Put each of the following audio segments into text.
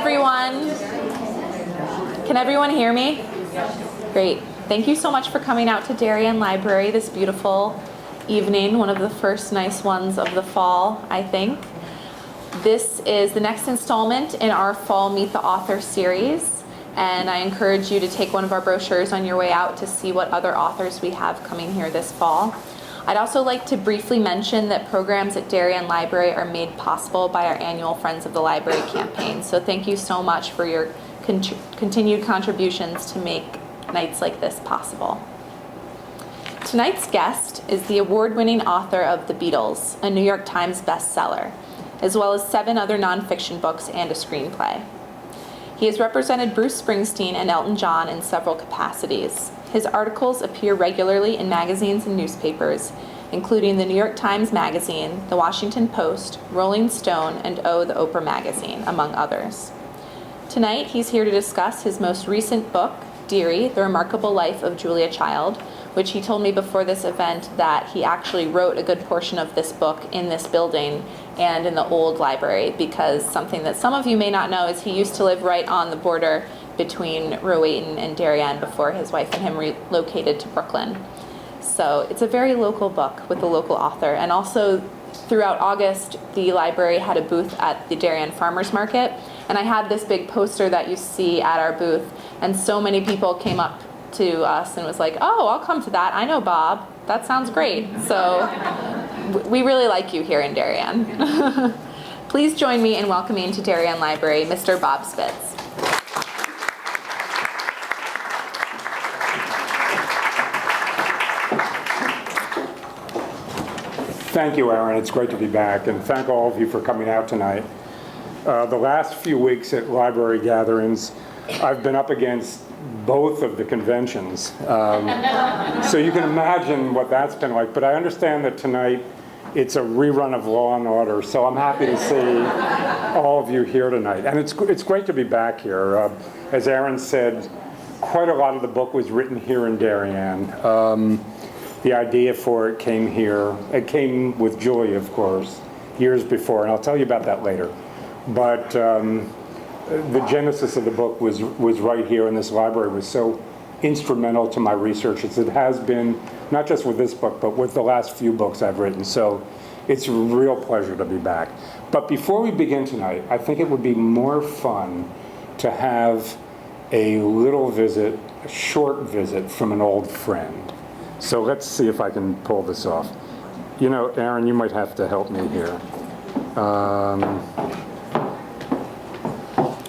everyone. Can everyone hear me? Great. Thank you so much for coming out to Darien Library this beautiful evening, one of the first nice ones of the fall, I think. This is the next installment in our Fall Meet the Author series, and I encourage you to take one of our brochures on your way out to see what other authors we have coming here this fall. I'd also like to briefly mention that programs at Darien Library are made possible by our annual Friends of the Library campaign. So thank you so much for your continued contributions to make nights like this possible. Tonight's guest is the award-winning author of The Beatles, a New York Times bestseller, as well as 7 other nonfiction books and a screenplay. He has represented Bruce Springsteen and Elton John in several capacities. His articles appear regularly in magazines and newspapers, including the New York Times Magazine, the Washington Post, Rolling Stone, and the Oprah Magazine, among others. Tonight, he's here to discuss his most recent book, Dearie, The Remarkable Life of Julia Child, which he told me before this event that he actually wrote a good portion of this book in this building and in the old library, because something that some of you may not know is he used to live right on the border between Rowayton and Darien before his wife and him relocated to Brooklyn. So it's a very local book with a local author. And also throughout August, the library had a booth at the Darien Farmers Market, and I had this big poster that you see at our booth, and so many people came up to us and was like, oh, I'll come to that. I know Bob. That sounds great. So we really like you here in Darien. Please join me in welcoming to Darien Library, Mr. Bob Spitz. Thank you, Aaron. It's great to be back, and thank all of you for coming out tonight. The last few weeks at library gatherings, I've been up against both of the conventions. So you can imagine what that's been like, but I understand that tonight it's a rerun of Law and Order, so I'm happy to see all of you here tonight. And it's great to be back here. As Aaron said, quite a lot of the book was written here in Darien. The idea for it came here. It came with Julia, of course, years before, and I'll tell you about that later. But the genesis of the book was right here, and this library was so instrumental to my research as it has been, not just with this book, but with the last few books I've written. So it's a real pleasure to be back. But before we begin tonight, I think it would be more fun to have a little visit, a short visit from an old friend. So let's see if I can pull this off. You know, Aaron, you might have to help me here.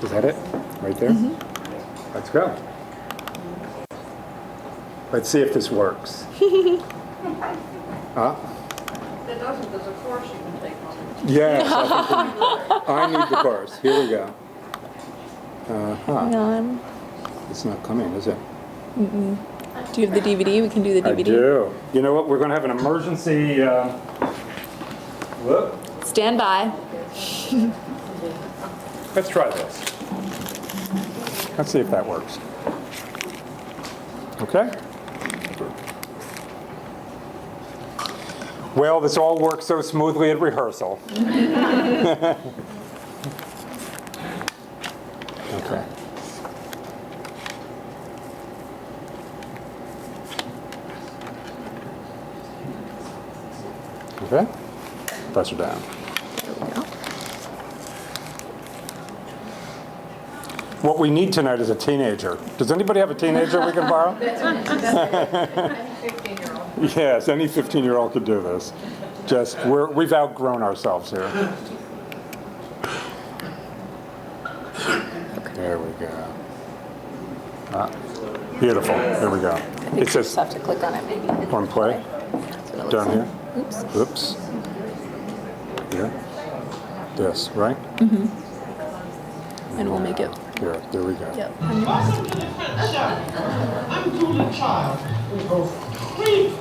Is that it? Right there? Mm-hmm. Let's go. Let's see if this works. Huh? If it doesn't, there's a course you can take on it. Yes, I need the course. Here we go. Hang on. It's not coming, is it? Mm-mm. Do you have the DVD? We can do the DVD. I do. You know what? We're going to have an emergency. Look. Stand by. Let's try this. Let's see if that works. Okay. Well, this all worked so smoothly at rehearsal. Okay. Okay. Press her down. There we go. What we need tonight is a teenager. Does anybody have a teenager we can borrow? Any 15-year-old. Yes, any 15-year-old could do this. Just, we've outgrown ourselves here. There we go. Beautiful. There we go. It says, have to click on it maybe. On play. Down here. Oops. Oops. Here. This, right? Mm-hmm. And we'll make it. Here, there we go. Yep. I'm Julia Child. We go creep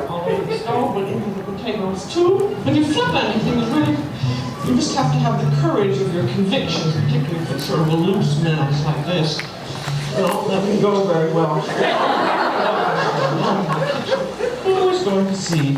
all over the stove, but into the potatoes too. When you flip anything, you just have to have the courage of your convictions, particularly if it's sort of a loose mass like this. Well, that wouldn't go very well. Who is going to see?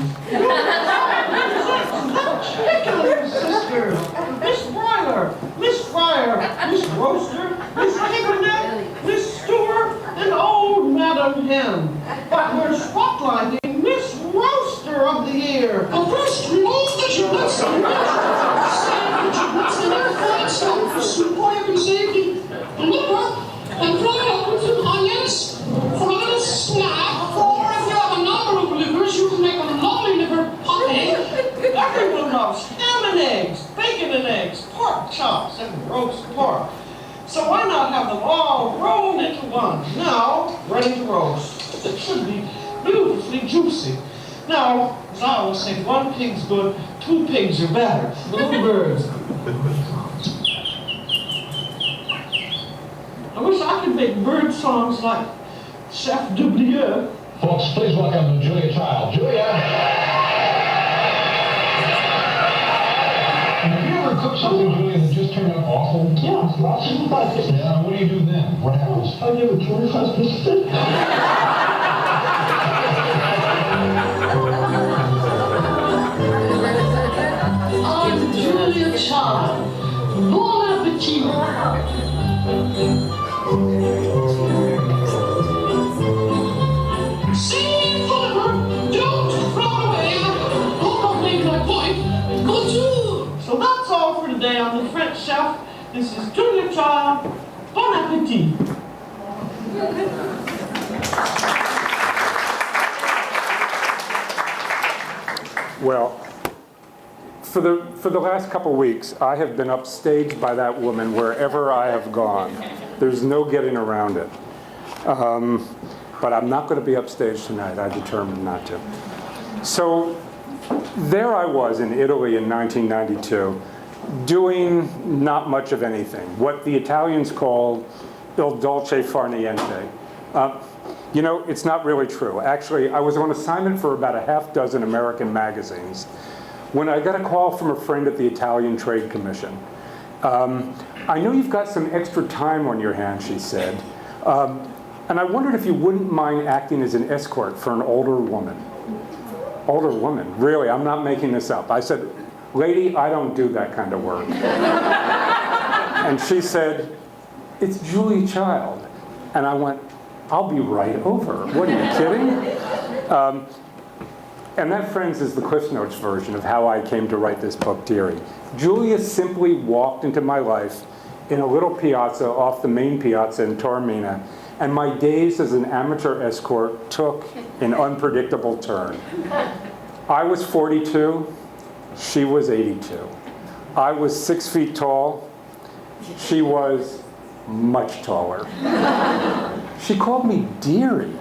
Sister, Miss Fryer, Miss Roaster, Miss Chickenneck, Miss Stewart, and old Madam Hen. But we're spotlighting Miss Roaster of the Year. Well, first, we all that you must say that you must never find some for support and safety, liver, and fry up with some onions, fried a snack, or if you have a number of livers, you can make a lovely liver pate. Everyone loves ham and eggs, bacon and eggs, pork chops, and roast pork. So why not have them all rolled into one? Now, ready to roast. It should be beautifully juicy. Now, as I always say, one pig's good, two pigs are better. Little birds. I wish I could make bird songs like Chef Dublieu. Folks, please welcome Julia Child. Julia! Have you ever cooked something, Julia, that just turned out awful? Yeah, lots of like it. Yeah, what do you do then? What happens? I give it to her husband. I'm Julia Child. Bon appetit. Singing forever, don't run away. Hope I've made my point. Bonjour. So that's all for today on The French Chef. This is Julia Child. Bon appetit. Well, for the last couple weeks, I have been upstaged by that woman wherever I have gone. There's no getting around it. But I'm not going to be upstaged tonight. I determined not to. So there I was in Italy in 1992, doing not much of anything, what the Italians call il dolce far niente. You know, it's not really true. Actually, I was on assignment for about a half dozen American magazines when I got a call from a friend at the Italian Trade Commission. I know you've got some extra time on your hands, she said, and I wondered if you wouldn't mind acting as an escort for an older woman. Older woman, really, I'm not making this up. I said, lady, I don't do that kind of work. And she said, it's Julia Child. And I went, I'll be right over. What, are you kidding? And that, friends, is the CliffsNotes version of how I came to write this book, Dearie. Julia simply walked into my life in a little piazza off the main piazza in Taormina, and my days as an amateur escort took an unpredictable turn. I was 42, she was 82. I was 6 feet tall, she was much taller. She called me Dearie.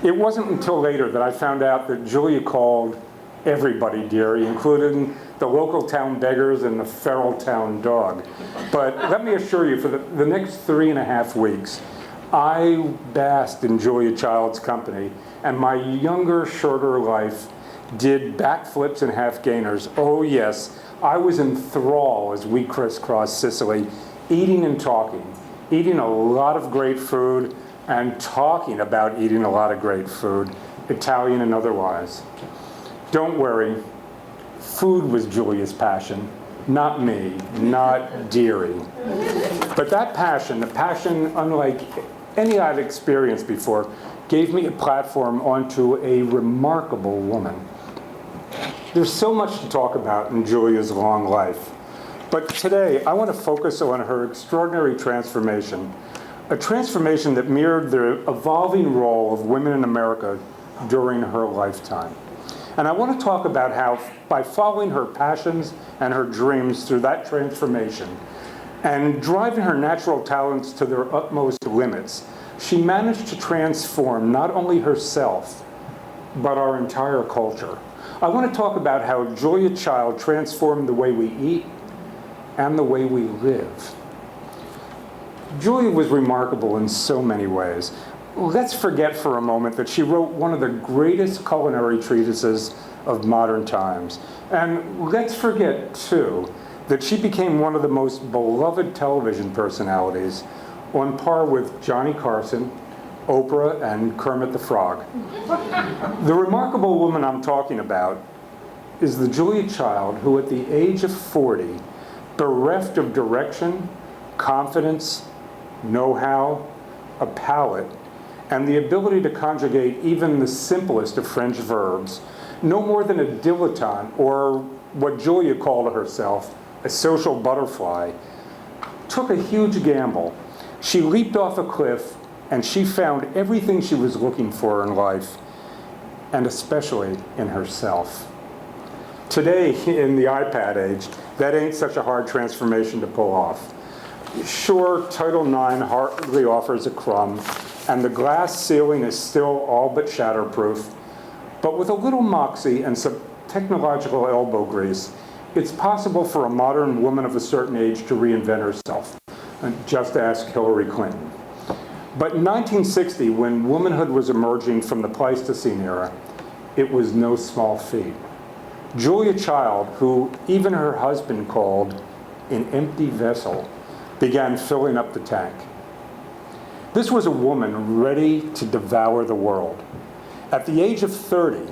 It wasn't until later that I found out that Julia called everybody Dearie, including the local town beggars and the feral town dog. But let me assure you, for the next 3.5 weeks, I basked in Julia Child's company, and my younger, shorter life did backflips and half-gainers. Oh yes, I was in thrall as we crisscrossed Sicily, eating and talking, eating a lot of great food, and talking about eating a lot of great food, Italian and otherwise. Don't worry, food was Julia's passion, not me, not Dearie. But that passion, the passion unlike any I've experienced before, gave me a platform onto a remarkable woman. There's so much to talk about in Julia's long life. But today, I want to focus on her extraordinary transformation, a transformation that mirrored the evolving role of women in America during her lifetime. And I want to talk about how, by following her passions and her dreams through that transformation, and driving her natural talents to their utmost limits, she managed to transform not only herself, but our entire culture. I want to talk about how Julia Child transformed the way we eat and the way we live. Julia was remarkable in so many ways. Let's forget for a moment that she wrote one of the greatest culinary treatises of modern times. And let's forget, too, that she became one of the most beloved television personalities, on par with Johnny Carson, Oprah, and Kermit the Frog. The remarkable woman I'm talking about is the Julia Child who, at the age of 40, bereft of direction, confidence, know-how, a palate, and the ability to conjugate even the simplest of French verbs, no more than a dilettante, or what Julia called herself, a social butterfly, took a huge gamble. She leaped off a cliff, and she found everything she was looking for in life, and especially in herself. Today, in the iPad age, that ain't such a hard transformation to pull off. Sure, Title IX hardly offers a crumb, and the glass ceiling is still all but shatterproof, but with a little moxie and some technological elbow grease, it's possible for a modern woman of a certain age to reinvent herself. Just ask Hillary Clinton. But in 1960, when womanhood was emerging from the Pleistocene era, it was no small feat. Julia Child, who even her husband called an empty vessel, began filling up the tank. This was a woman ready to devour the world. At the age of 30,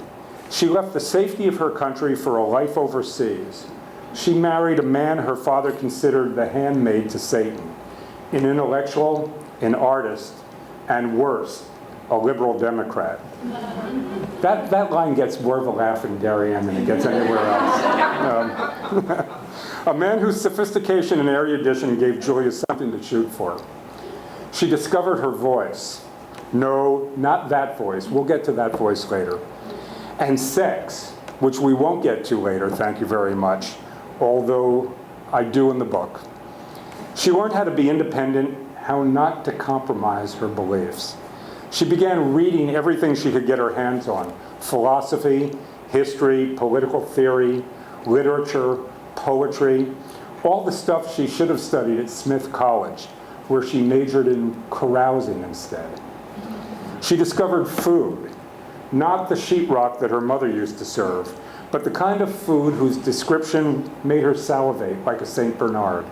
she left the safety of her country for a life overseas. She married a man her father considered the handmaid to Satan, an intellectual, an artist, and worse, a liberal Democrat. That line gets more of a laugh in Darien than it gets anywhere else. A man whose sophistication and erudition gave Julia something to shoot for. She discovered her voice. No, not that voice. We'll get to that voice later. And sex, which we won't get to later, thank you very much, although I do in the book. She learned how to be independent, how not to compromise her beliefs. She began reading everything she could get her hands on: philosophy, history, political theory, literature, poetry, all the stuff she should have studied at Smith College, where she majored in carousing instead. She discovered food, not the sheetrock that her mother used to serve, but the kind of food whose description made her salivate like a St. Bernard.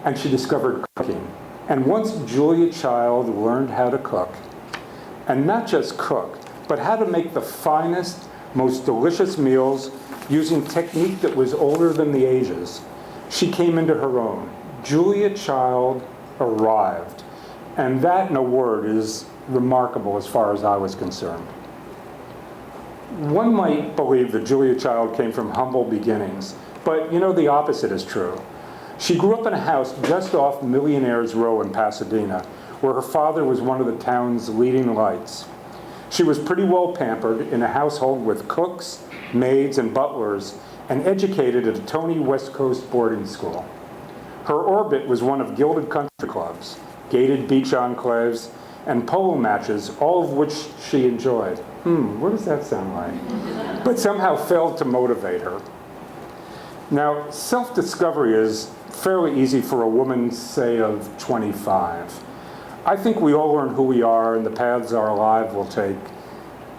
And she discovered cooking. And once Julia Child learned how to cook, and not just cook, but how to make the finest, most delicious meals using technique that was older than the ages, she came into her own. Julia Child arrived. And that, in a word, is remarkable as far as I was concerned. One might believe that Julia Child came from humble beginnings, but you know the opposite is true. She grew up in a house just off Millionaire's Row in Pasadena, where her father was one of the town's leading lights. She was pretty well pampered in a household with cooks, maids, and butlers, and educated at a Tony West Coast boarding school. Her orbit was one of gilded country clubs, gated beach enclaves, and polo matches, all of which she enjoyed. What does that sound like? But somehow failed to motivate her. Now, self-discovery is fairly easy for a woman, say, of 25. I think we all learn who we are and the paths our lives will take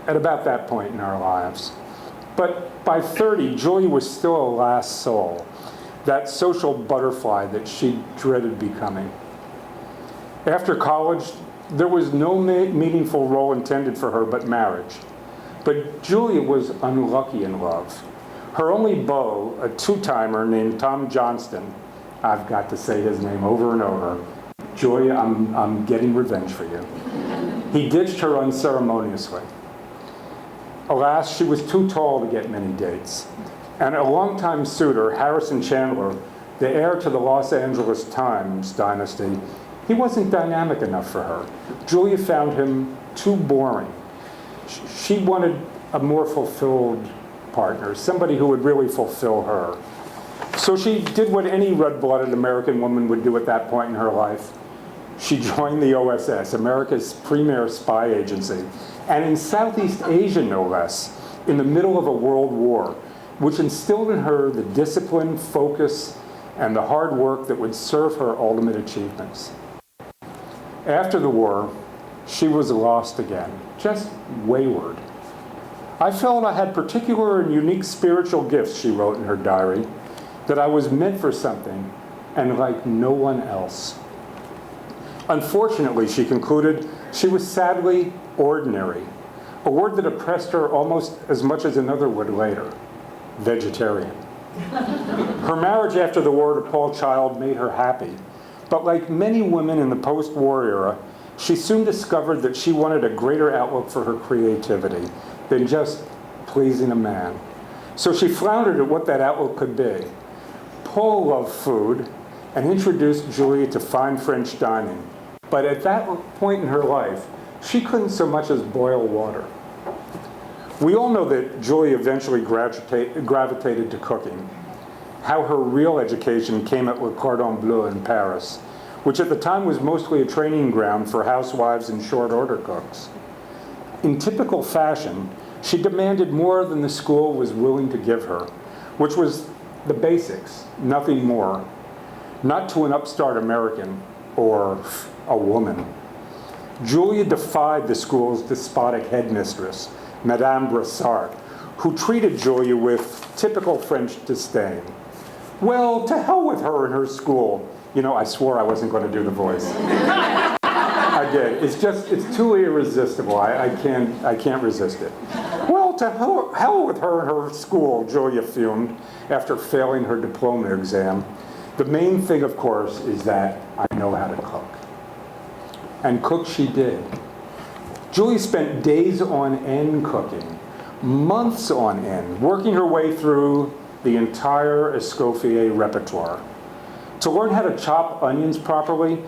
at about that point in our lives. But by 30, Julia was still a lost soul, that social butterfly that she dreaded becoming. After college, there was no meaningful role intended for her but marriage. But Julia was unlucky in love. Her only beau, a two-timer named Tom Johnston, I've got to say his name over and over, Julia, I'm getting revenge for you. He ditched her unceremoniously. Alas, she was too tall to get many dates. And a longtime suitor, Harrison Chandler, the heir to the Los Angeles Times dynasty, he wasn't dynamic enough for her. Julia found him too boring. She wanted a more fulfilled partner, somebody who would really fulfill her. So she did what any red-blooded American woman would do at that point in her life. She joined the OSS, America's premier spy agency, and in Southeast Asia, no less, in the middle of a world war, which instilled in her the discipline, focus, and the hard work that would serve her ultimate achievements. After the war, she was lost again, just wayward. I felt I had particular and unique spiritual gifts, she wrote in her diary, that I was meant for something, and like no one else. Unfortunately, she concluded, she was sadly ordinary, a word that oppressed her almost as much as another would later, vegetarian. Her marriage after the war to Paul Child made her happy, But like many women in the post-war era, she soon discovered that she wanted a greater outlook for her creativity than just pleasing a man. So she floundered at what that outlook could be. Paul loved food and introduced Julia to fine French dining. But at that point in her life, she couldn't so much as boil water. We all know that Julia eventually gravitated to cooking, how her real education came at Le Cordon Bleu in Paris, which at the time was mostly a training ground for housewives and short order cooks. In typical fashion, she demanded more than the school was willing to give her, which was the basics, nothing more. Not to an upstart American or a woman. Julia defied the school's despotic headmistress, Madame Brassard, who treated Julia with typical French disdain. Well, to hell with her and her school. You know, I swore I wasn't going to do the voice. I did. It's too irresistible. I can't resist it. Well, to hell with her and her school, Julia fumed after failing her diploma exam. The main thing, of course, is that I know how to cook. And cook she did. Julia spent days on end cooking, months on end, working her way through the entire Escoffier repertoire. To learn how to chop onions properly,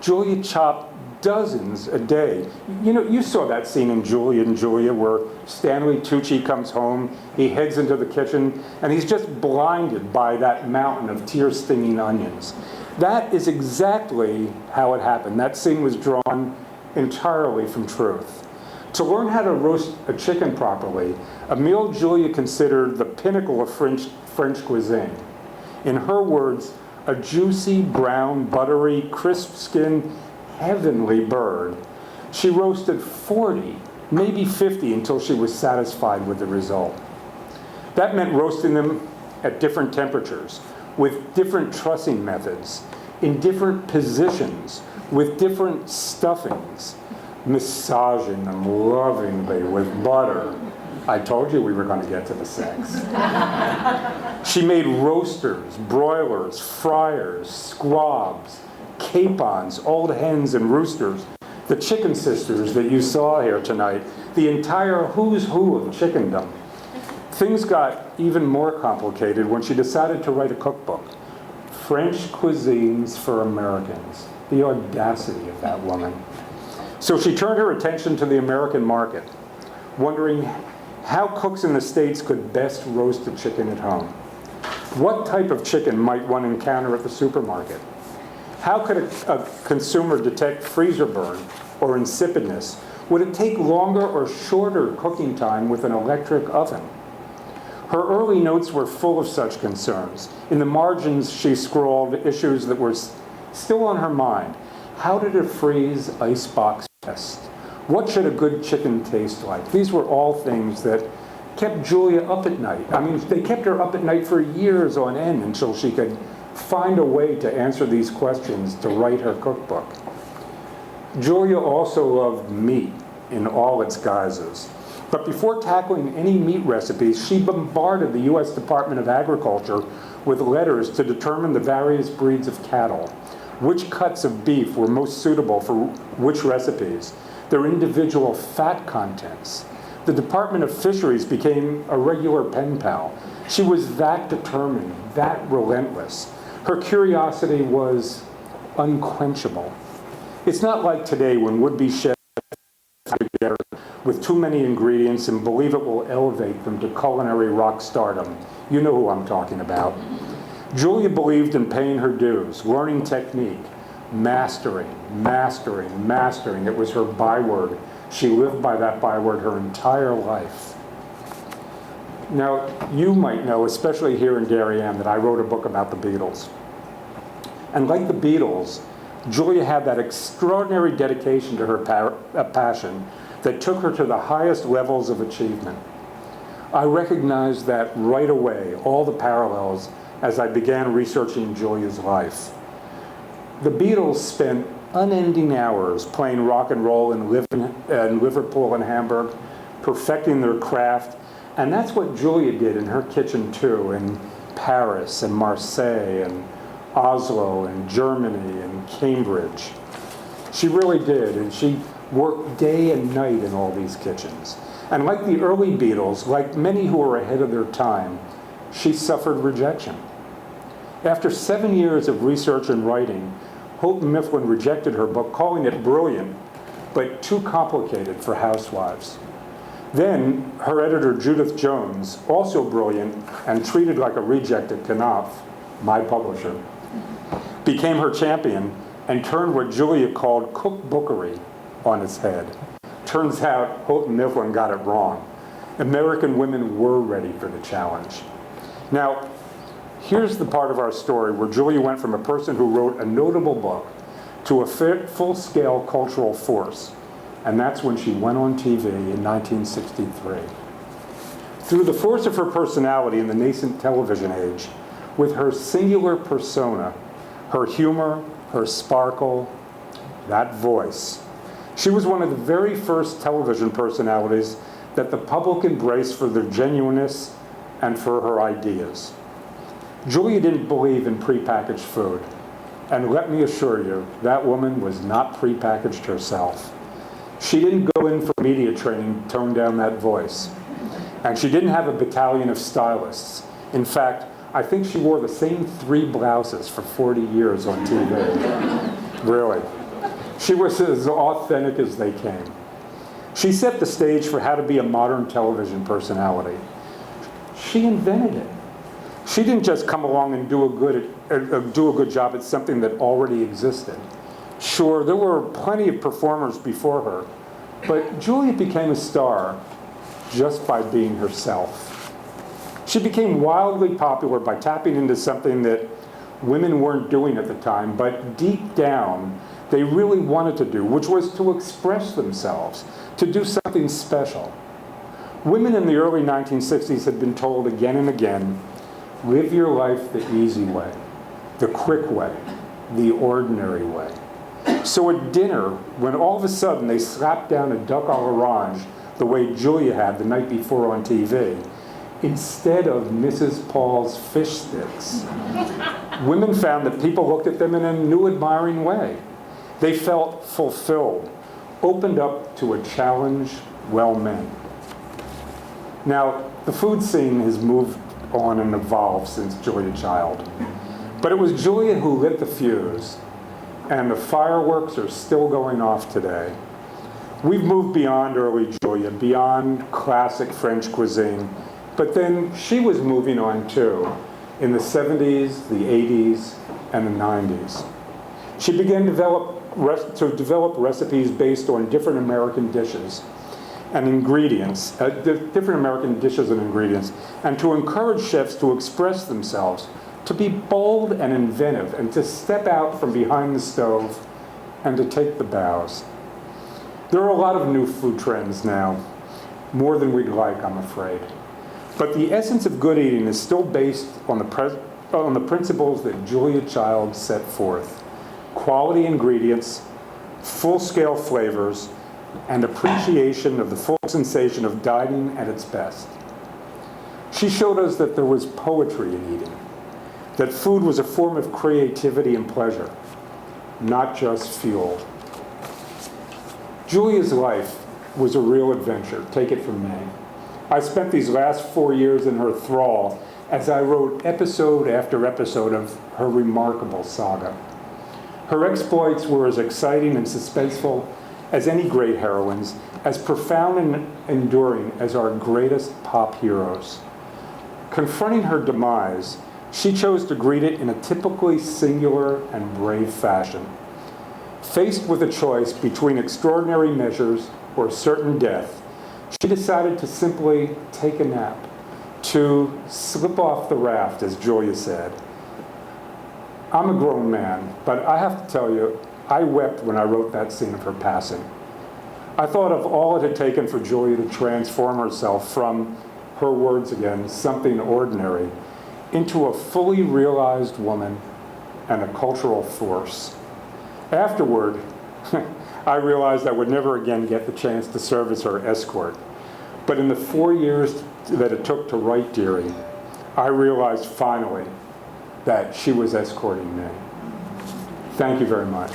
Julia chopped dozens a day. You know, you saw that scene in Julia and Julia where Stanley Tucci comes home, he heads into the kitchen, and he's just blinded by that mountain of tear-stinging onions. That is exactly how it happened. That scene was drawn entirely from truth. To learn how to roast a chicken properly, a meal Julia considered the pinnacle of French cuisine. In her words, a juicy, brown, buttery, crisp-skinned, heavenly bird. She roasted 40, maybe 50 until she was satisfied with the result. That meant roasting them at different temperatures, with different trussing methods, in different positions, with different stuffings, massaging them lovingly with butter. I told you we were going to get to the sex. She made roasters, broilers, fryers, squabs, capons, old hens and roosters, the chicken sisters that you saw here tonight, the entire who's who of chickendom. Things got even more complicated when she decided to write a cookbook, French Cuisines for Americans. The audacity of that woman. So she turned her attention to the American market, wondering how cooks in the States could best roast a chicken at home. What type of chicken might one encounter at the supermarket? How could a consumer detect freezer burn or insipidness? Would it take longer or shorter cooking time with an electric oven? Her early notes were full of such concerns. In the margins, she scrawled issues that were still on her mind. How did a freeze icebox test? What should a good chicken taste like? These were all things that kept Julia up at night. I mean, they kept her up at night for years on end until she could find a way to answer these questions to write her cookbook. Julia also loved meat in all its guises. But before tackling any meat recipes, she bombarded the U.S. Department of Agriculture with letters to determine the various breeds of cattle, which cuts of beef were most suitable for which recipes, their individual fat contents. The Department of Fisheries became a regular pen pal. She was that determined, that relentless. Her curiosity was unquenchable. It's not like today when would-be chefs together with too many ingredients and believe it will elevate them to culinary rock stardom. You know who I'm talking about. Julia believed in paying her dues, learning technique, mastering. It was her byword. She lived by that byword her entire life. Now, you might know, especially here in Darien, that I wrote a book about the Beatles. And like the Beatles, Julia had that extraordinary dedication to her passion that took her to the highest levels of achievement. I recognized that right away, all the parallels, as I began researching Julia's life. The Beatles spent unending hours playing rock and roll in Liverpool and Hamburg, perfecting their craft, and that's what Julia did in her kitchen too, in Paris and Marseille and Oslo and Germany and Cambridge. She really did, and she worked day and night in all these kitchens. And like the early Beatles, like many who were ahead of their time, she suffered rejection. After 7 years of research and writing, Houghton Mifflin rejected her book, calling it brilliant, but too complicated for housewives. Then, her editor, Judith Jones, also brilliant and treated like a reject at Knopf, my publisher, became her champion and turned what Julia called cookbookery on its head. Turns out Houghton Mifflin got it wrong. American women were ready for the challenge. Now, here's the part of our story where Julia went from a person who wrote a notable book to a full-scale cultural force, and that's when she went on TV in 1963. Through the force of her personality in the nascent television age, with her singular persona, her humor, her sparkle, that voice, she was one of the very first television personalities that the public embraced for their genuineness and for her ideas. Julia didn't believe in prepackaged food, and let me assure you, that woman was not prepackaged herself. She didn't go in for media training to tone down that voice, and she didn't have a battalion of stylists. In fact, I think she wore the same 3 blouses for 40 years on TV. Really. She was as authentic as they came. She set the stage for how to be a modern television personality. She invented it. She didn't just come along and do a good job at something that already existed. Sure, there were plenty of performers before her, but Julia became a star just by being herself. She became wildly popular by tapping into something that women weren't doing at the time, but deep down, they really wanted to do, which was to express themselves, to do something special. Women in the early 1960s had been told again and again, live your life the easy way, the quick way, the ordinary way. So at dinner, when all of a sudden they slapped down a duck à l'orange the way Julia had the night before on TV, instead of Mrs. Paul's fish sticks, women found that people looked at them in a new admiring way. They felt fulfilled, opened up to a challenge well meant. Now, the food scene has moved on and evolved since Julia Child. But it was Julia who lit the fuse, and the fireworks are still going off today. We've moved beyond early Julia, beyond classic French cuisine, but then she was moving on too, in the 70s, the 80s, and the 90s. She began to develop recipes based on different American dishes and ingredients, different American dishes and ingredients, and to encourage chefs to express themselves, to be bold and inventive, and to step out from behind the stove and to take the bows. There are a lot of new food trends now, more than we'd like, I'm afraid. But the essence of good eating is still based on the principles that Julia Child set forth: quality ingredients, full-scale flavors, and appreciation of the full sensation of dining at its best. She showed us that there was poetry in eating, that food was a form of creativity and pleasure, not just fuel. Julia's life was a real adventure, take it from me. I spent these last 4 years in her thrall as I wrote episode after episode of her remarkable saga. Her exploits were as exciting and suspenseful as any great heroines, as profound and enduring as our greatest pop heroes. Confronting her demise, she chose to greet it in a typically singular and brave fashion. Faced with a choice between extraordinary measures or certain death, she decided to simply take a nap, to slip off the raft, as Julia said. I'm a grown man, but I have to tell you, I wept when I wrote that scene of her passing. I thought of all it had taken for Julia to transform herself from, her words again, something ordinary, into a fully realized woman and a cultural force. Afterward, I realized I would never again get the chance to serve as her escort. But in the 4 years that it took to write Dearie, I realized finally that she was escorting me. Thank you very much.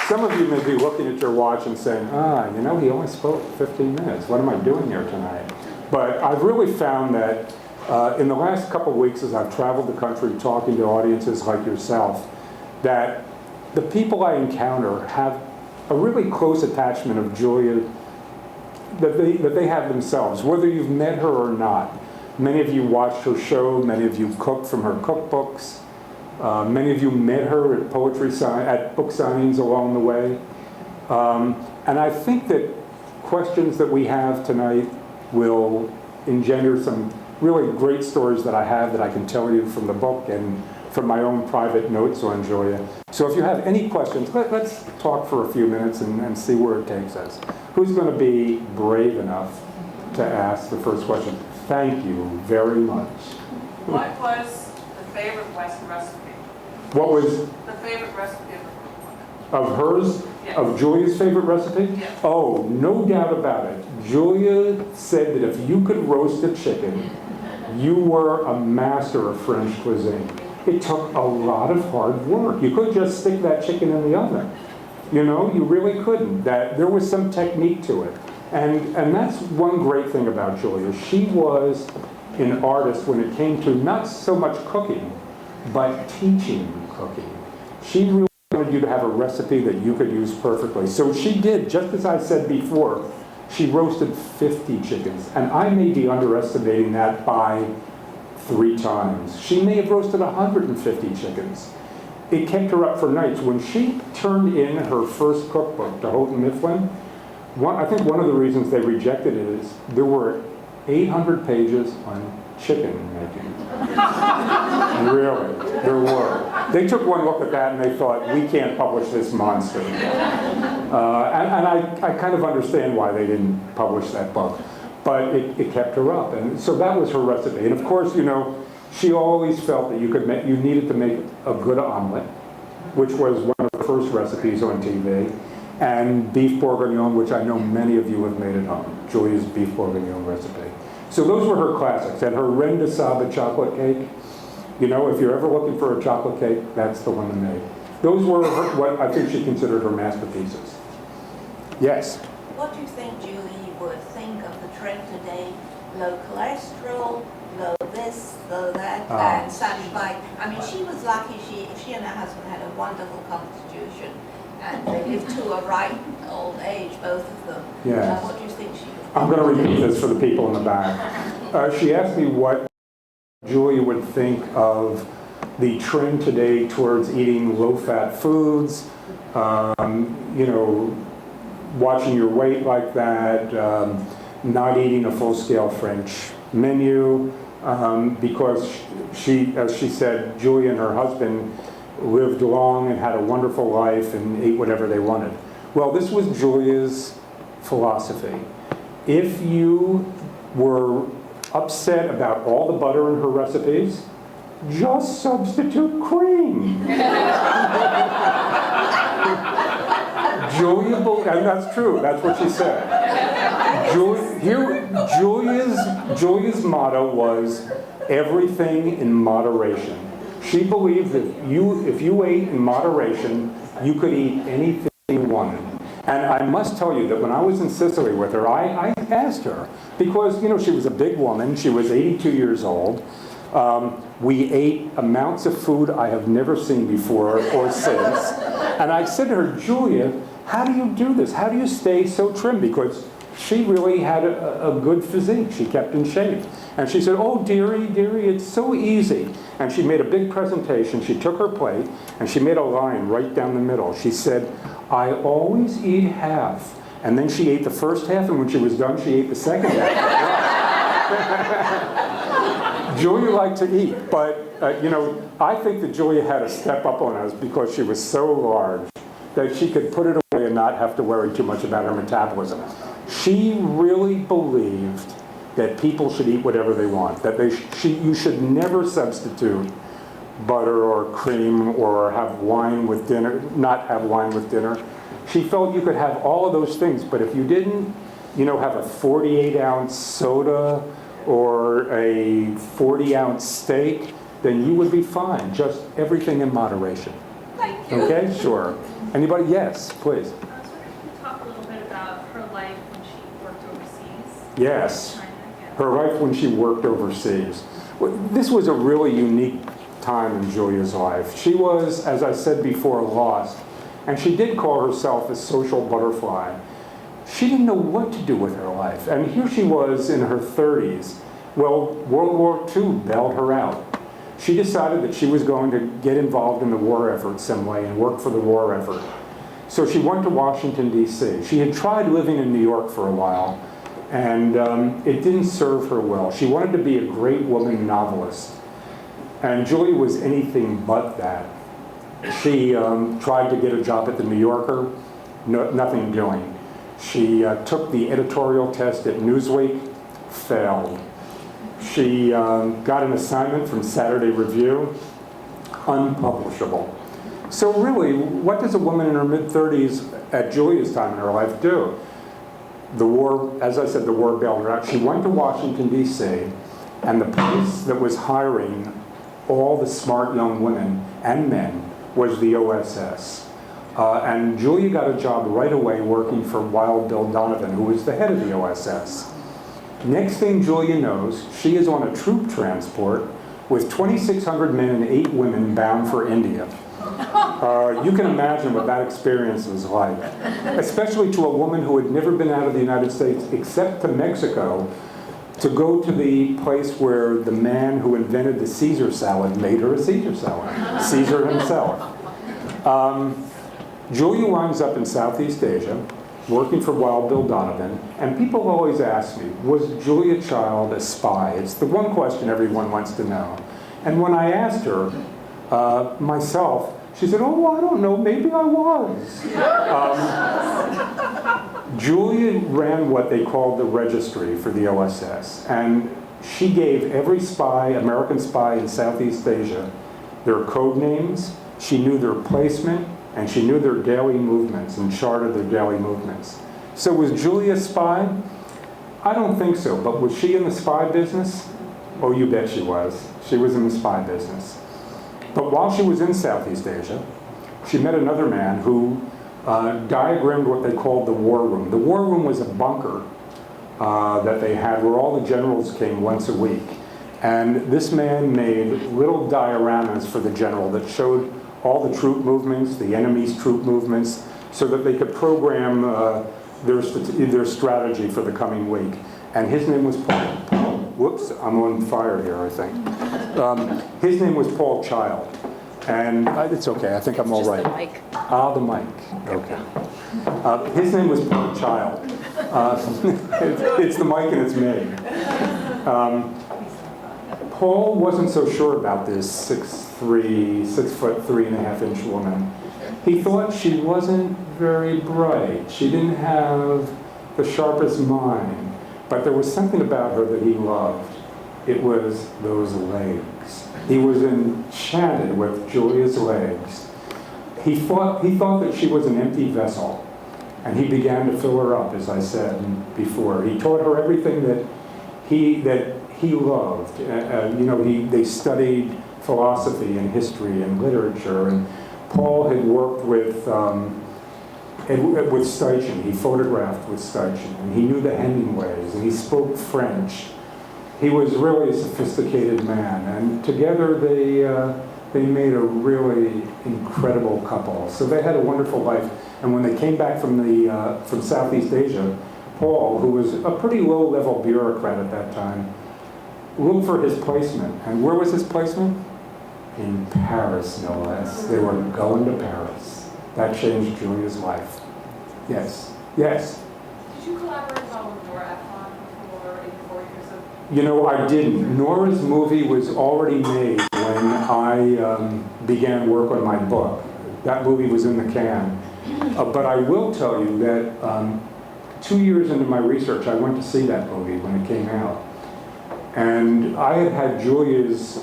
Some of you may be looking at your watch and saying, you know, he only spoke 15 minutes. What am I doing here tonight? But I've really found that in the last couple of weeks as I've traveled the country talking to audiences like yourself, that the people I encounter have a really close attachment of Julia that they have themselves, whether you've met her or not. Many of you watched her show, many of you cooked from her cookbooks. Many of you met her at at book signings along the way. And I think that questions that we have tonight will engender some really great stories that I have that I can tell you from the book and from my own private notes on Julia. So if you have any questions, let's talk for a few minutes and see where it takes us. Who's going to be brave enough to ask the first question? Thank you very much. What was the favorite Western recipe? What was The favorite recipe of the of hers? Yeah. Of Julia's favorite recipe? Yeah. Oh, no doubt about it. Julia said that if you could roast a chicken, you were a master of French cuisine. It took a lot of hard work. You couldn't just stick that chicken in the oven. You know, you really couldn't. There was some technique to it. And that's one great thing about Julia. She was an artist when it came to not so much cooking, but teaching cooking. She really wanted you to have a recipe that you could use perfectly. So she did, just as I said before, she roasted 50 chickens. And I may be underestimating that by 3 times. She may have roasted 150 chickens. It kept her up for nights. When she turned in her first cookbook to Houghton Mifflin, I think one of the reasons they rejected it is there were 800 pages on chicken making. Really, there were. They took one look at that and they thought, we can't publish this monster. And I kind of understand why they didn't publish that book. But it kept her up. And so that was her recipe. And of course, you know, she always felt that you needed to make a good omelet, which was one of the first recipes on TV. And beef bourguignon, which I know many of you have made at home. Julia's beef bourguignon recipe. So those were her classics. And her reine de sable chocolate cake, you know, if you're ever looking for a chocolate cake, that's the one to make. Those were what I think she considered her masterpieces. Yes? What do you think Julie would think of the trend today? Low cholesterol, low this, low that, and satisfied. I mean, she was lucky. She and her husband had a wonderful constitution, and they lived to a ripe old age, both of them. Yes. What do you think she would think? I'm going to repeat this for the people in the back. She asked me what Julia would think of the trend today towards eating low-fat foods, you know, watching your weight like that, not eating a full-scale French menu, because as she said, Julia and her husband lived long and had a wonderful life and ate whatever they wanted. Well, this was Julia's philosophy. If you were upset about all the butter in her recipes, just substitute cream. Julia, and that's true, that's what she said. Julia's motto was everything in moderation. She believed that if you ate in moderation, you could eat anything you wanted. And I must tell you that when I was in Sicily with her, I asked her, because, you know, she was a big woman, she was 82 years old. We ate amounts of food I have never seen before or since. And I said to her, Julia, how do you do this? How do you stay so trim? Because she really had a good physique. She kept in shape. And she said, oh, Dearie, it's so easy. And she made a big presentation. She took her plate, and she made a line right down the middle. She said, I always eat half. And then she ate the first half, and when she was done, she ate the second half. Julia liked to eat, but, you know, I think that Julia had a step up on us because she was so large that she could put it away and not have to worry too much about her metabolism. She really believed that people should eat whatever they want, that you should never substitute butter or cream or have wine with dinner, not have wine with dinner. She felt you could have all of those things, but if you didn't have a 48-ounce soda or a 40-ounce steak, then you would be fine. Just everything in moderation. Thank you. Okay, sure. Anybody? Yes, please. I was wondering if you could talk a little bit about her life when she worked overseas. Yes. China, yeah. Her life when she worked overseas. Well, this was a really unique time in Julia's life. She was, as I said before, lost. And she did call herself a social butterfly. She didn't know what to do with her life. And here she was in her 30s. Well, World War II bailed her out. She decided that she was going to get involved in the war effort some way and work for the war effort. So she went to Washington, D.C. She had tried living in New York for a while, and it didn't serve her well. She wanted to be a great woman novelist. And Julia was anything but that. She tried to get a job at the New Yorker, nothing doing. She took the editorial test at Newsweek, failed. She got an assignment from Saturday Review, unpublishable. So really, what does a woman in her mid-30s at Julia's time in her life do? The war, as I said, the war bailed her out. She went to Washington, D.C., and the place that was hiring all the smart young women and men was the OSS. And Julia got a job right away working for Wild Bill Donovan, who was the head of the OSS. Next thing Julia knows, she is on a troop transport with 2,600 men and 8 women bound for India. You can imagine what that experience was like, especially to a woman who had never been out of the United States except to Mexico, to go to the place where the man who invented the Caesar salad made her a Caesar salad, Caesar himself. Julia winds up in Southeast Asia, working for Wild Bill Donovan, and people always ask me, was Julia Child a spy? It's the one question everyone wants to know. And when I asked her, myself, she said, oh, I don't know, maybe I was. Julia ran what they called the registry for the OSS, and she gave every spy, American spy in Southeast Asia, their code names, she knew their placement, and she knew their daily movements and charted their daily movements. So was Julia a spy? I don't think so, but was she in the spy business? Oh, you bet she was. She was in the spy business. But while she was in Southeast Asia, she met another man who diagrammed what they called the war room. The war room was a bunker that they had where all the generals came once a week. And this man made little dioramas for the general that showed all the troop movements, the enemy's troop movements, so that they could program their strategy for the coming week. And his name was Paul. Whoops, I'm on fire here, I think. His name was Paul Child. And it's okay, I think I'm all right. Just the mic. Ah, the mic, okay. His name was Paul Child. It's the mic and it's me. Paul wasn't so sure about this 6'3", 6'3.5" woman. He thought she wasn't very bright. She didn't have the sharpest mind. But there was something about her that he loved. It was those legs. He was enchanted with Julia's legs. He thought that she was an empty vessel. And he began to fill her up, as I said before. He taught her everything that he loved. They studied philosophy and history and literature. And Paul had worked with Steichen. He photographed with Steichen. And he knew the Hemingways. And he spoke French. He was really a sophisticated man. And together they made a really incredible couple. So they had a wonderful life. And when they came back from Southeast Asia, Paul, who was a pretty low-level bureaucrat at that time, looked for his placement. And where was his placement? In Paris, no less. They were going to Paris. That changed Julia's life. Yes. Yes? Did you collaborate at all with Nora Ephron before in 4 years of... You know, I didn't. Nora's movie was already made when I began work on my book. That movie was in the can. But I will tell you that 2 years into my research, I went to see that movie when it came out. And I had Julia's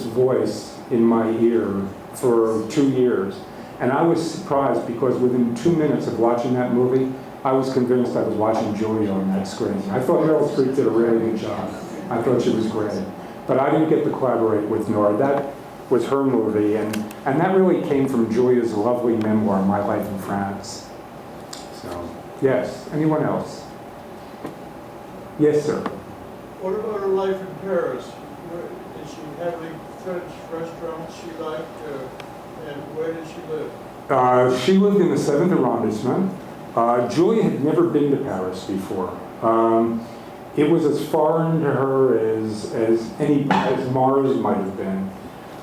voice in my ear for 2 years. And I was surprised because within 2 minutes of watching that movie, I was convinced I was watching Julia on that screen. I thought Meryl Streep did a really good job. I thought she was great. But I didn't get to collaborate with Nora. That was her movie, and that really came from Julia's lovely memoir, My Life in France. So, yes. Anyone else? Yes, sir. What about her life in Paris? Did she have any French restaurants she liked, and where did she live? She lived in the 7th arrondissement. Julia had never been to Paris before. It was as foreign to her as Mars might have been.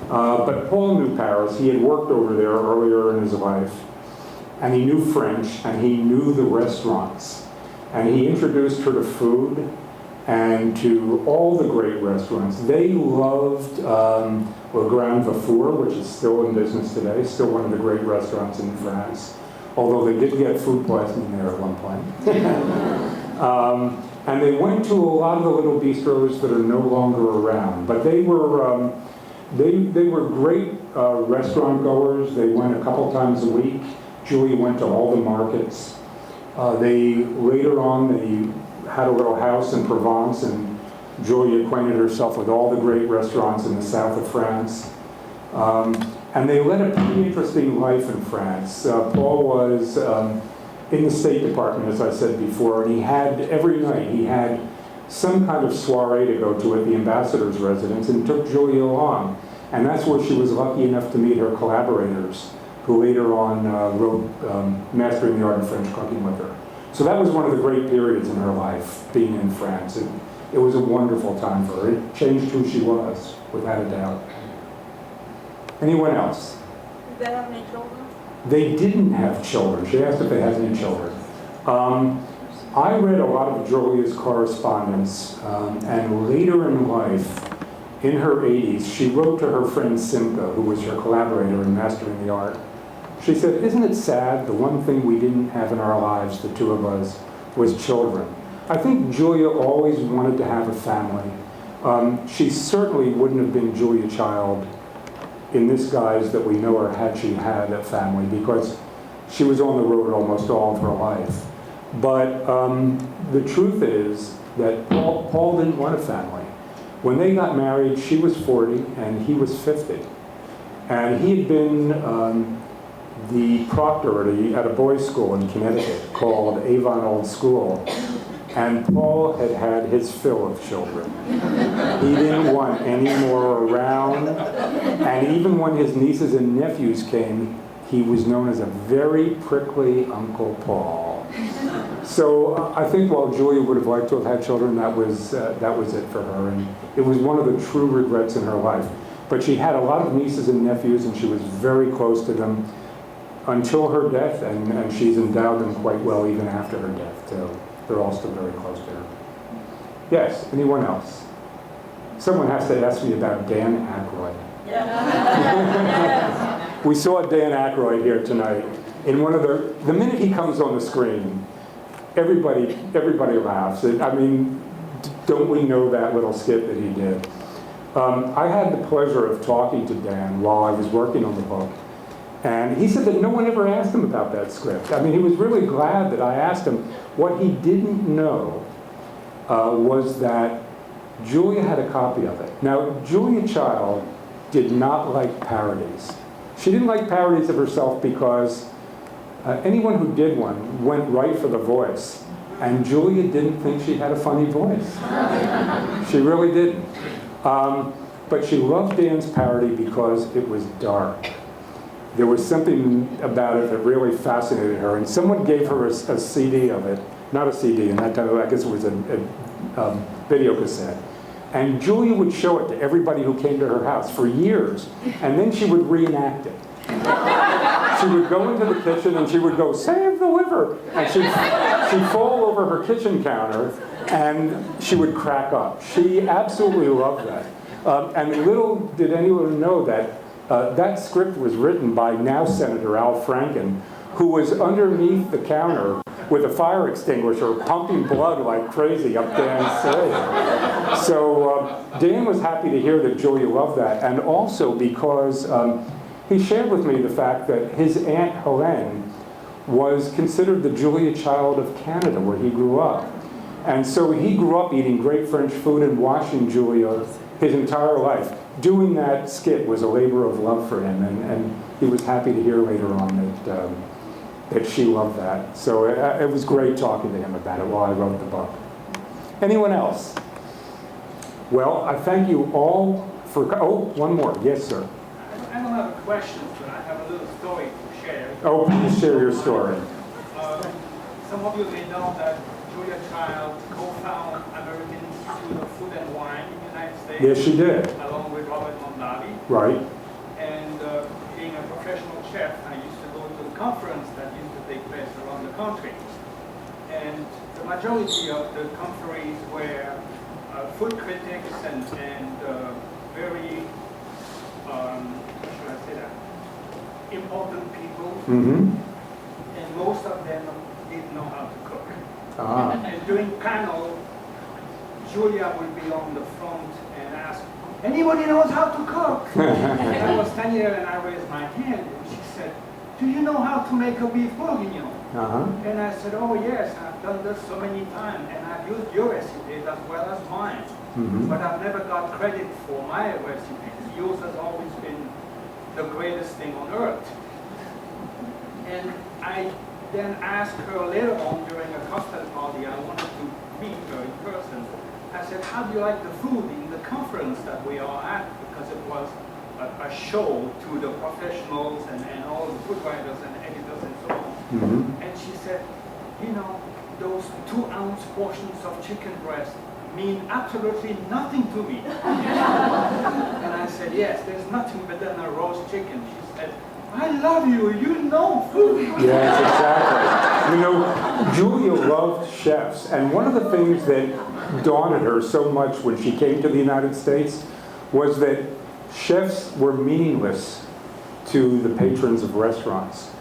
But Paul knew Paris. He had worked over there earlier in his life, and he knew French, and he knew the restaurants. And he introduced her to food and to all the great restaurants. They loved Le Grand Vafour, which is still in business today, still one of the great restaurants in France, although they did get food poisoning there at one point. And they went to a lot of the little bistros that are no longer around, but they were great restaurant goers. They went a couple times a week. Julia went to all the markets. Later on, they had a little house in Provence, and Julia acquainted herself with all the great restaurants in the south of France. And they led a pretty interesting life in France. Paul was in the State Department, as I said before, and every night he had some kind of soiree to go to at the ambassador's residence, and took Julia along. And that's where she was lucky enough to meet her collaborators, who later on wrote Mastering the Art of French Cooking with her. So that was one of the great periods in her life, being in France. It was a wonderful time for her. It changed who she was, without a doubt. Anyone else? Did they have any children? They didn't have children. She asked if they had any children. I read a lot of Julia's correspondence, and later in life, in her 80s, she wrote to her friend Simca, who was her collaborator in Mastering the Art. She said, "Isn't it sad, the one thing we didn't have in our lives, the two of us, was children?" I think Julia always wanted to have a family. She certainly wouldn't have been Julia Child in this guise that we know her had she had a family, because she was on the road almost all of her life. But the truth is that Paul didn't want a family. When they got married, she was 40 and he was 50. And he had been the proctor at a boys' school in Connecticut called Avon Old School. And Paul had had his fill of children. He didn't want any more around. And even when his nieces and nephews came, he was known as a very prickly Uncle Paul. So I think while Julia would have liked to have had children, that was it for her. And it was one of the true regrets in her life. But she had a lot of nieces and nephews, and she was very close to them until her death, and she's endowed them quite well even after her death, too. They're all still very close to her. Yes, anyone else? Someone has to ask me about Dan Aykroyd. We saw Dan Aykroyd here tonight. In one of the minute he comes on the screen, everybody laughs. I mean, don't we know that little skit that he did? I had the pleasure of talking to Dan while I was working on the book. And he said that no one ever asked him about that script. I mean, he was really glad that I asked him. What he didn't know was that Julia had a copy of it. Now, Julia Child did not like parodies. She didn't like parodies of herself because anyone who did one went right for the voice. And Julia didn't think she had a funny voice. She really didn't. But she loved Dan's parody because it was dark. There was something about it that really fascinated her, and someone gave her a CD of it, not a CD, in that time, I guess it was a video cassette. And Julia would show it to everybody who came to her house for years, and then she would reenact it. She would go into the kitchen and she would go, "Save the liver!" And she'd fall over her kitchen counter, and she would crack up. She absolutely loved that. And little did anyone know that that script was written by now Senator Al Franken, who was underneath the counter with a fire extinguisher pumping blood like crazy up Dan's sleeve. So Dan was happy to hear that Julia loved that, and also because he shared with me the fact that his Aunt Helene was considered the Julia Child of Canada, where he grew up. And so he grew up eating great French food and watching Julia his entire life. Doing that skit was a labor of love for him, and he was happy to hear later on that she loved that. So it was great talking to him about it while I wrote the book. Anyone else? Well, I thank you all for, oh, one more. Yes, sir. I don't have a question, but I have a little story to share. Oh, please share your story. Some of you may know that Julia Child co-founded American Institute of Food and Wine in the United States. Yes, she did. Along with Robert Mondavi. Right. And being a professional chef, I used to go to the conference that used to take place around the country. And the majority of the conferees were food critics and very, how should I say that, important people. Mm-hmm. And most of them didn't know how to cook. Ah. And during panel, Julia would be on the front and ask, anybody knows how to cook? And I was standing there and I raised my hand and she said, do you know how to make a beef bourguignon? Uh-huh. And I said, oh yes, I've done this so many times and I've used your recipes as well as mine. Mm-hmm. But I've never got credit for my recipes. Yours has always been the greatest thing on earth. And I then asked her later on during a cocktail party, I wanted to meet her in person. I said, how do you like the food in the conference that we are at? Because it was a show to the professionals and all the food writers and editors and so on. Mm-hmm. And she said, you know, those 2-ounce portions of chicken breast mean absolutely nothing to me. And I said, yes, there's nothing better than a roast chicken. She said, I love you, you know food. Yes, exactly. You know, Julia loved chefs, and one of the things that daunted her so much when she came to the United States was that chefs were meaningless to the patrons of restaurants.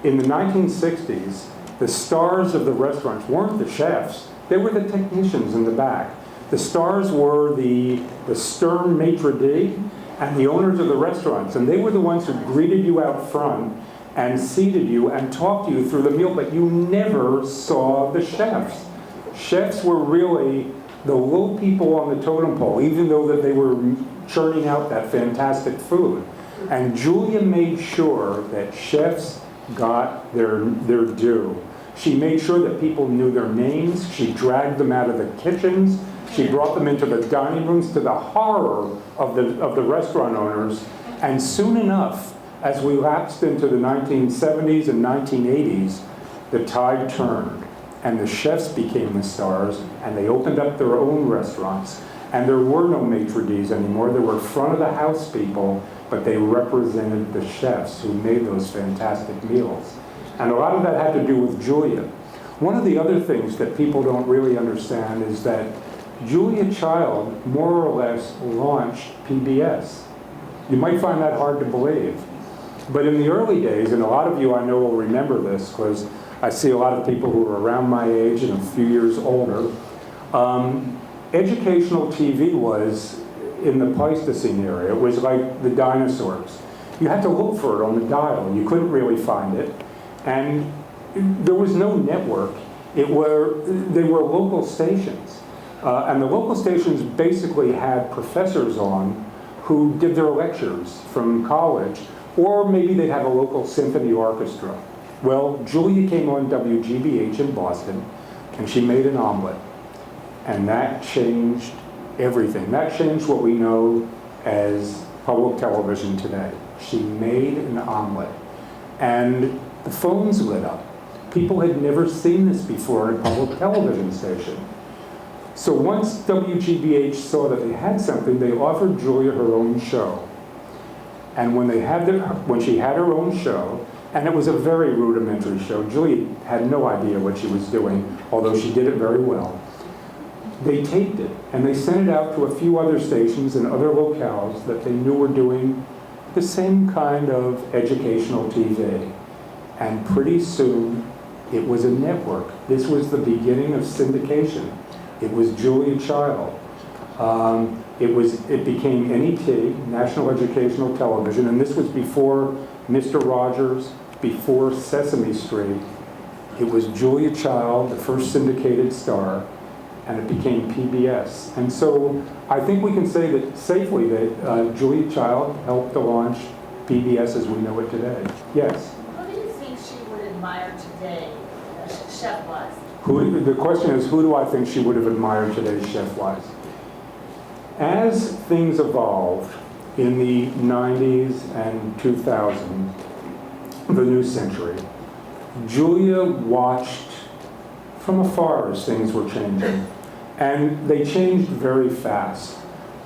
In the 1960s, the stars of the restaurants weren't the chefs, they were the technicians in the back. The stars were the stern maitre d' and the owners of the restaurants, and they were the ones who greeted you out front and seated you and talked to you through the meal, but you never saw the chefs. Chefs were really the low people on the totem pole, even though that they were churning out that fantastic food. And Julia made sure that chefs got their due. She made sure that people knew their names. She dragged them out of the kitchens. She brought them into the dining rooms, to the horror of the restaurant owners. And soon enough, as we lapsed into the 1970s and 1980s, the tide turned. And the chefs became the stars, and they opened up their own restaurants. And there were no maitre d's anymore. There were front of the house people, but they represented the chefs who made those fantastic meals. And a lot of that had to do with Julia. One of the other things that people don't really understand is that Julia Child more or less launched PBS. You might find that hard to believe. But in the early days, and a lot of you I know will remember this because I see a lot of people who are around my age and a few years older, educational TV was in the Pleistocene era. It was like the dinosaurs. You had to look for it on the dial. You couldn't really find it. And there was no network. They were local stations. And the local stations basically had professors on who did their lectures from college, or maybe they'd have a local symphony orchestra. Well, Julia came on WGBH in Boston, and she made an omelet. And that changed everything. That changed what we know as public television today. She made an omelet. And the phones lit up. People had never seen this before in a public television station. So once WGBH saw that they had something, they offered Julia her own show. And when she had her own show, and it was a very rudimentary show, Julia had no idea what she was doing, although she did it very well. They taped it, and they sent it out to a few other stations and other locales that they knew were doing the same kind of educational TV. And pretty soon, it was a network. This was the beginning of syndication. It was Julia Child. It became NET, National Educational Television, and this was before Mr. Rogers before Sesame Street, it was Julia Child, the first syndicated star, and it became PBS. And so I think we can say that safely that Julia Child helped to launch PBS as we know it today. Yes? Who do you think she would admire today, chef-wise? The question is, who do I think she would have admired today, chef-wise? As things evolved in the 90s and 2000, the new century, Julia watched from afar as things were changing. And they changed very fast.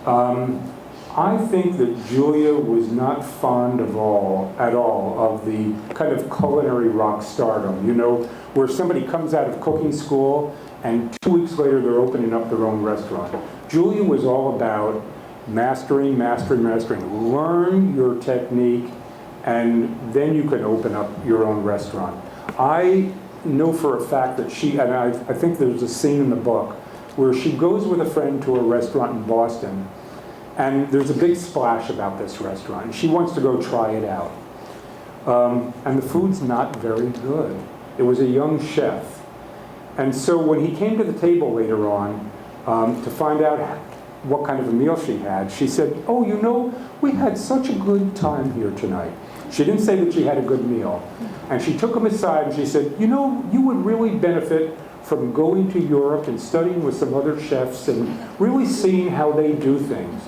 I think that Julia was not fond at all of the kind of culinary rock stardom, you know, where somebody comes out of cooking school and 2 weeks later they're opening up their own restaurant. Julia was all about mastering. Learn your technique, and then you can open up your own restaurant. I know for a fact that she, and I think there's a scene in the book where she goes with a friend to a restaurant in Boston, and there's a big splash about this restaurant, and she wants to go try it out. And the food's not very good. It was a young chef. And so when he came to the table later on to find out what kind of a meal she had, she said, "Oh, you know, we had such a good time here tonight." She didn't say that she had a good meal. And she took him aside and she said, "You know, you would really benefit from going to Europe and studying with some other chefs and really seeing how they do things."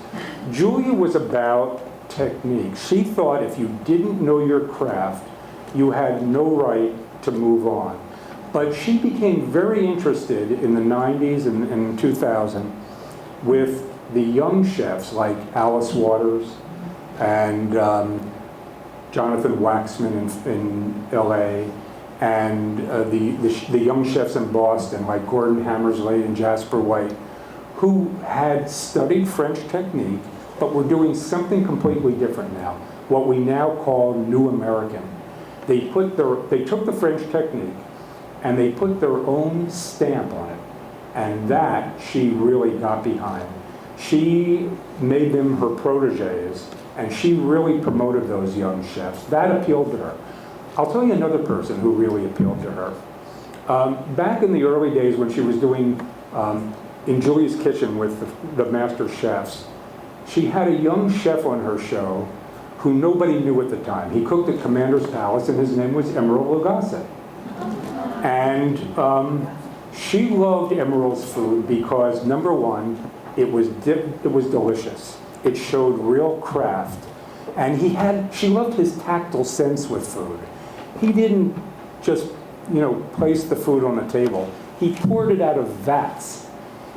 Julia was about technique. She thought if you didn't know your craft, you had no right to move on. But she became very interested in the 90s and 2000 with the young chefs like Alice Waters and Jonathan Waxman in LA, and the young chefs in Boston like Gordon Hammersley and Jasper White, who had studied French technique but were doing something completely different now, what we now call New American. They took the French technique and they put their own stamp on it, and that she really got behind. She made them her proteges, and she really promoted those young chefs. That appealed to her. I'll tell you another person who really appealed to her. Back in the early days when she was doing in Julia's Kitchen with the master chefs, she had a young chef on her show who nobody knew at the time. He cooked at Commander's Palace, and his name was Emeril Lagasse. And she loved Emeril's food because, number one, it was delicious. It showed real craft. And she loved his tactile sense with food. He didn't just, place the food on the table. He poured it out of vats.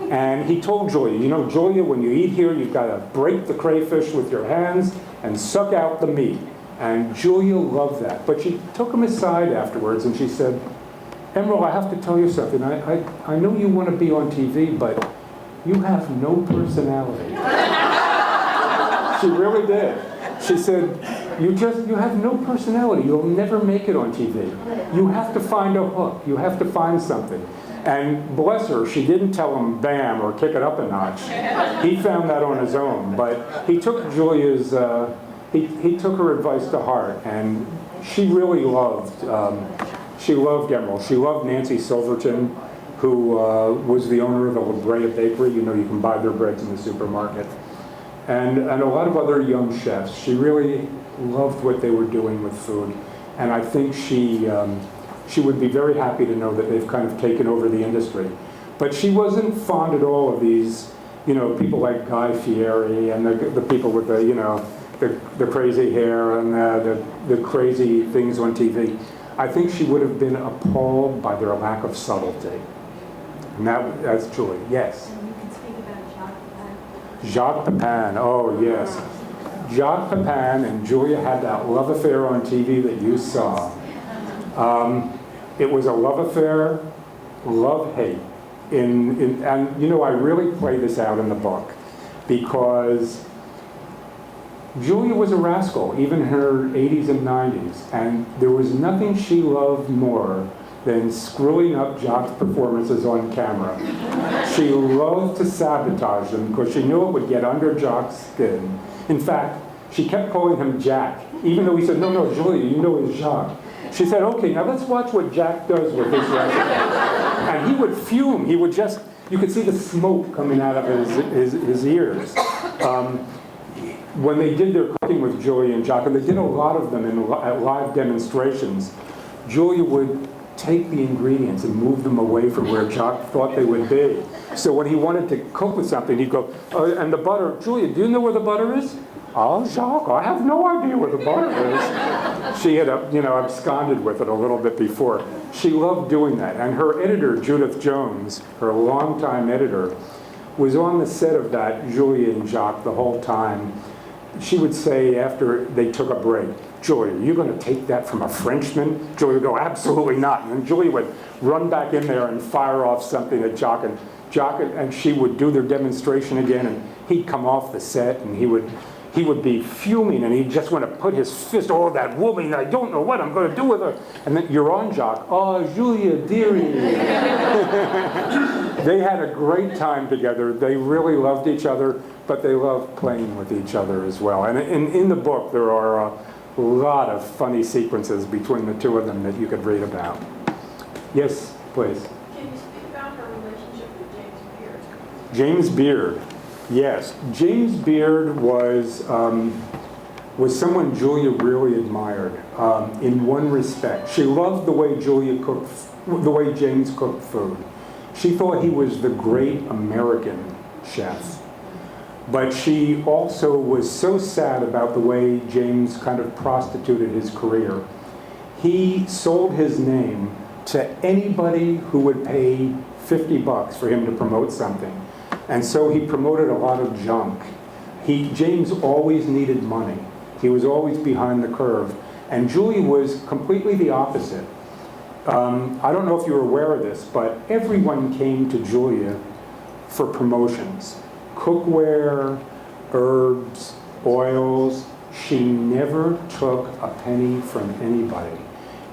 And he told Julia, Julia, when you eat here, you've got to break the crayfish with your hands and suck out the meat. And Julia loved that. But she took him aside afterwards and she said, "Emeril, I have to tell you something. I know you want to be on TV, but you have no personality." She really did. She said, you have no personality. You'll never make it on TV. You have to find a hook. You have to find something. And bless her, she didn't tell him bam or kick it up a notch. He found that on his own. But he took Julia's, he took her advice to heart. And she really loved Emeril. She loved Nancy Silverton, who was the owner of the La Brea Bakery. You can buy their breads in the supermarket. And a lot of other young chefs. She really loved what they were doing with food. And I think she would be very happy to know that they've kind of taken over the industry. But she wasn't fond at all of these, people like Guy Fieri and the people with the crazy hair and the crazy things on TV. I think she would have been appalled by their lack of subtlety. And that's Julie. Yes? And you can speak about Jacques the Pan. Jacques the Pan, oh yes. Jacques the Pan and Julia had that love affair on TV that you saw. It was a love affair, love-hate. And I really play this out in the book because Julia was a rascal, even in her 80s and 90s, and there was nothing she loved more than screwing up Jacques' performances on camera. She loved to sabotage them because she knew it would get under Jacques' skin. In fact, she kept calling him Jack, even though he said, no, Julia, it's Jacques. She said, okay, now let's watch what Jack does with this recipe. And he would fume. He would just, you could see the smoke coming out of his ears. When they did their cooking with Julia and Jacques, and they did a lot of them at live demonstrations, Julia would take the ingredients and move them away from where Jacques thought they would be. So when he wanted to cook with something, he'd go, oh, and the butter, Julia, do you know where the butter is? Oh, Jacques, I have no idea where the butter is. She had, absconded with it a little bit before. She loved doing that. And her editor, Judith Jones, her longtime editor, was on the set of that, Julia and Jacques, the whole time. She would say after they took a break, Julia, are you going to take that from a Frenchman? Julia would go, absolutely not. And then Julia would run back in there and fire off something at Jacques, and she would do their demonstration again, and he'd come off the set, and he would be fuming, and he'd just want to put his fist, oh, that woman, I don't know what I'm going to do with her. And then you're on, Jacques. Oh, Julia, dearie. They had a great time together. They really loved each other, but they loved playing with each other as well. And in the book, there are a lot of funny sequences between the two of them that you could read about. Yes, please. Can you speak about her relationship with James Beard? James Beard. Yes, James Beard was someone Julia really admired in one respect. She loved the way the way James cooked food. She thought he was the great American chef. But she also was so sad about the way James kind of prostituted his career. He sold his name to anybody who would pay $50 for him to promote something. And so he promoted a lot of junk. James always needed money. He was always behind the curve. And Julia was completely the opposite. I don't know if you're aware of this, but everyone came to Julia for promotions. Cookware, herbs, oils. She never took a penny from anybody.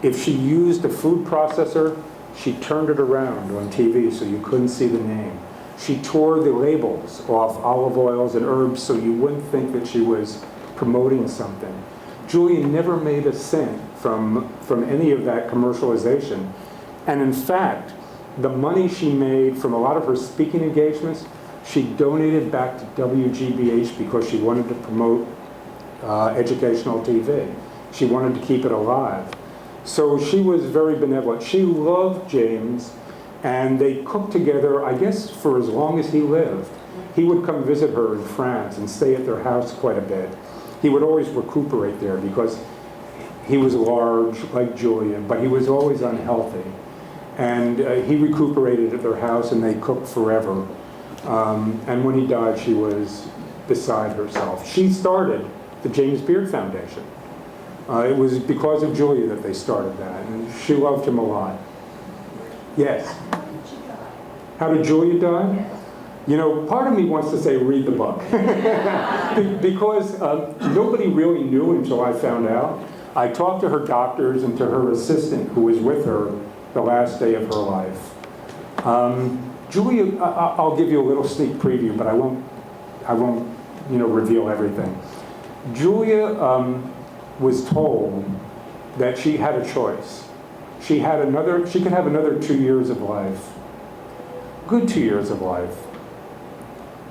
If she used a food processor, she turned it around on TV so you couldn't see the name. She tore the labels off olive oils and herbs so you wouldn't think that she was promoting something. Julia never made a cent from any of that commercialization. And in fact, the money she made from a lot of her speaking engagements, she donated back to WGBH because she wanted to promote educational TV. She wanted to keep it alive. So she was very benevolent. She loved James, and they cooked together, I guess, for as long as he lived. He would come visit her in France and stay at their house quite a bit. He would always recuperate there because he was large, like Julia, but he was always unhealthy. And he recuperated at their house, and they cooked forever. And when he died, she was beside herself. She started the James Beard Foundation. It was because of Julia that they started that, and she loved him a lot. Yes? How did Julia die? You know, part of me wants to say read the book. Because nobody really knew until I found out. I talked to her doctors and to her assistant who was with her the last day of her life. Julia, I'll give you a little sneak preview, but I won't reveal everything. Julia was told that she had a choice. She could have another 2 years of life, good 2 years of life,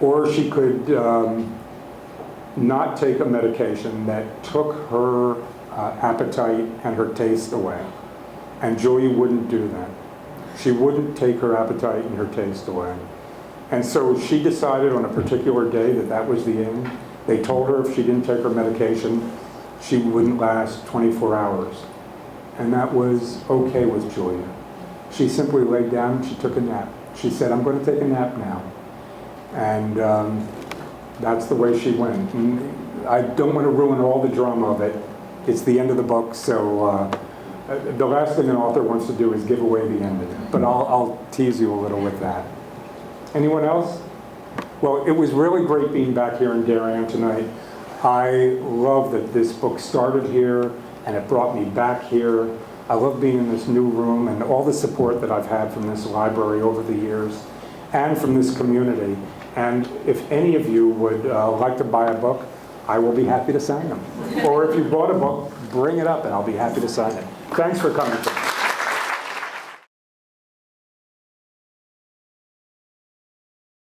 or she could not take a medication that took her appetite and her taste away. And Julia wouldn't do that. She wouldn't take her appetite and her taste away. And so she decided on a particular day that that was the end. They told her if she didn't take her medication, she wouldn't last 24 hours. And that was okay with Julia. She simply laid down and she took a nap. She said, I'm going to take a nap now. And that's the way she went. And I don't want to ruin all the drama of it. It's the end of the book, so the last thing an author wants to do is give away the ending. But I'll tease you a little with that. Anyone else? Well, it was really great being back here in Darien tonight. I love that this book started here and it brought me back here. I love being in this new room and all the support that I've had from this library over the years and from this community. And if any of you would like to buy a book, I will be happy to sign them. Or if you bought a book, bring it up and I'll be happy to sign it. Thanks for coming.